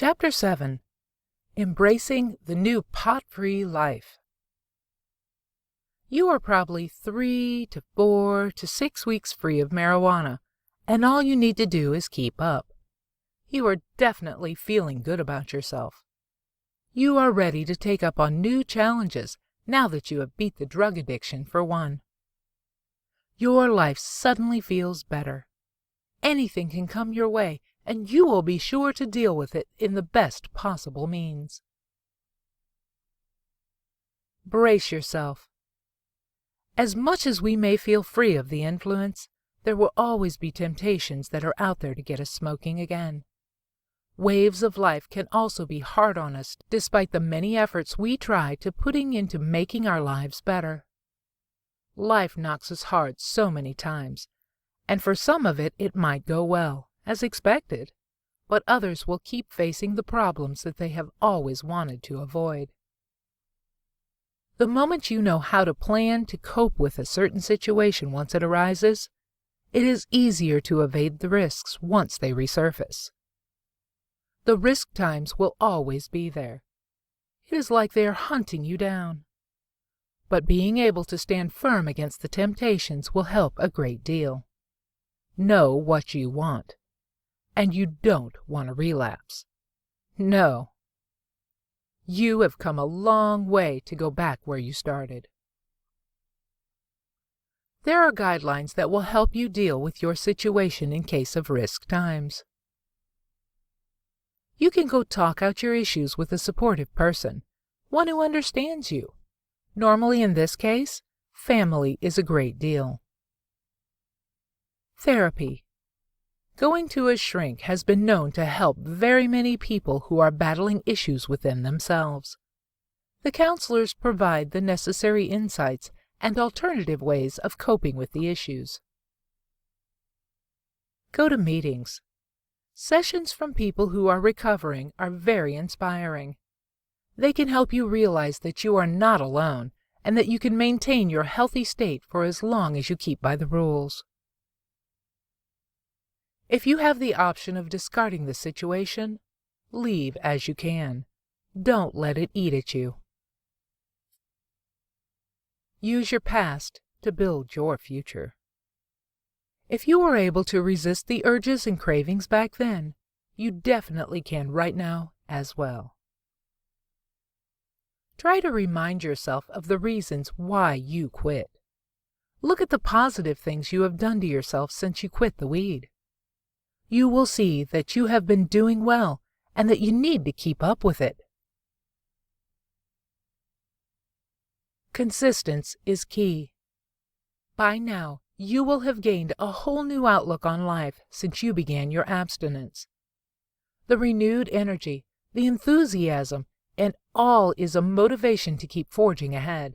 Chapter 7. Embracing the New Pot-Free Life. You are probably 3 to 4 to 6 weeks free of marijuana, and all you need to do is keep up. You are definitely feeling good about yourself. You are ready to take up on new challenges now that you have beat the drug addiction for one. Your life suddenly feels better. Anything can come your way, and you will be sure to deal with it in the best possible means. Brace yourself. As much as we may feel free of the influence, there will always be temptations that are out there to get us smoking again. Waves of life can also be hard on us despite the many efforts we try to putting into making our lives better. Life knocks us hard so many times, and for some of it, it might go well, as expected, but others will keep facing the problems that they have always wanted to avoid. The moment you know how to plan to cope with a certain situation once it arises, it is easier to evade the risks once they resurface. The risk times will always be there. It is like they are hunting you down. But being able to stand firm against the temptations will help a great deal. Know what you want. And you don't want a relapse. No. You have come a long way to go back where you started. There are guidelines that will help you deal with your situation in case of risk times. You can go talk out your issues with a supportive person, one who understands you. Normally in this case, family is a great deal. Therapy. Going to a shrink has been known to help very many people who are battling issues within themselves. The counselors provide the necessary insights and alternative ways of coping with the issues. Go to meetings. Sessions from people who are recovering are very inspiring. They can help you realize that you are not alone and that you can maintain your healthy state for as long as you keep by the rules. If you have the option of discarding the situation, leave as you can. Don't let it eat at you. Use your past to build your future. If you were able to resist the urges and cravings back then, you definitely can right now as well. Try to remind yourself of the reasons why you quit. Look at the positive things you have done to yourself since you quit the weed. You will see that you have been doing well and that you need to keep up with it. Consistency is key. By now, you will have gained a whole new outlook on life since you began your abstinence. The renewed energy, the enthusiasm, and all is a motivation to keep forging ahead.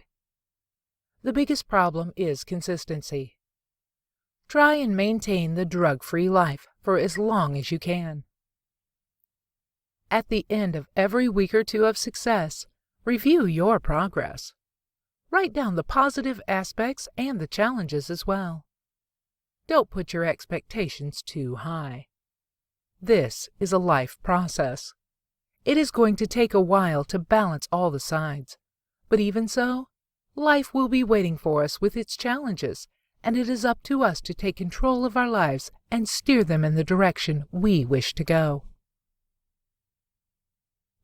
The biggest problem is consistency. Try and maintain the drug-free life for as long as you can. At the end of every week or two of success, review your progress. Write down the positive aspects and the challenges as well. Don't put your expectations too high. This is a life process. It is going to take a while to balance all the sides, but even so, life will be waiting for us with its challenges, and it is up to us to take control of our lives and steer them in the direction we wish to go.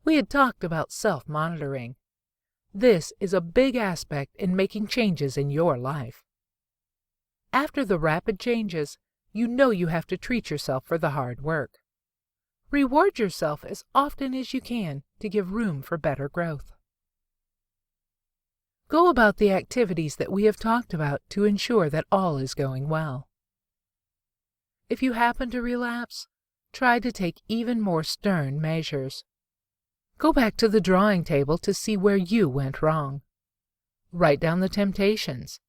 We had talked about self-monitoring. This is a big aspect in making changes in your life. After the rapid changes, you know you have to treat yourself for the hard work. Reward yourself as often as you can to give room for better growth. Go about the activities that we have talked about to ensure that all is going well. If you happen to relapse, try to take even more stern measures. Go back to the drawing table to see where you went wrong. Write down the temptations,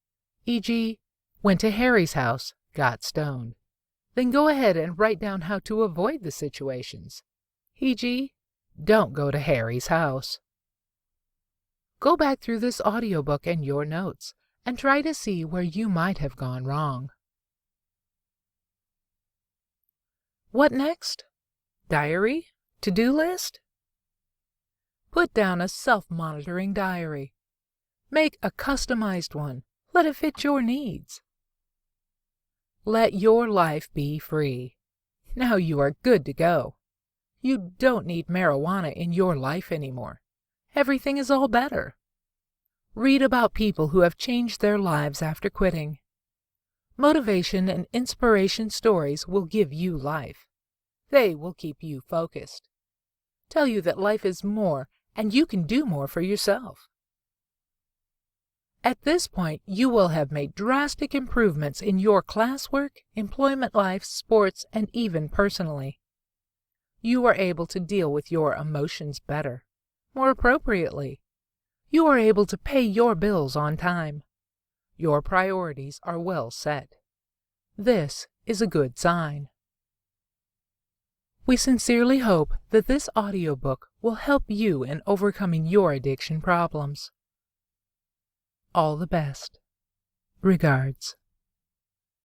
e.g., went to Harry's house, got stoned. Then go ahead and write down how to avoid the situations, e.g., don't go to Harry's house. Go back through this audiobook and your notes and try to see where you might have gone wrong. What next? Diary? To-do list? Put down a self-monitoring diary. Make a customized one. Let it fit your needs. Let your life be free. Now you are good to go. You don't need marijuana in your life anymore. Everything is all better. Read about people who have changed their lives after quitting. Motivation and inspiration stories will give you life. They will keep you focused. Tell you that life is more and you can do more for yourself. At this point, you will have made drastic improvements in your classwork, employment life, sports, and even personally. You are able to deal with your emotions better, more appropriately. You are able to pay your bills on time. Your priorities are well set. This is a good sign. We sincerely hope that this audiobook will help you in overcoming your addiction problems. All the best. Regards.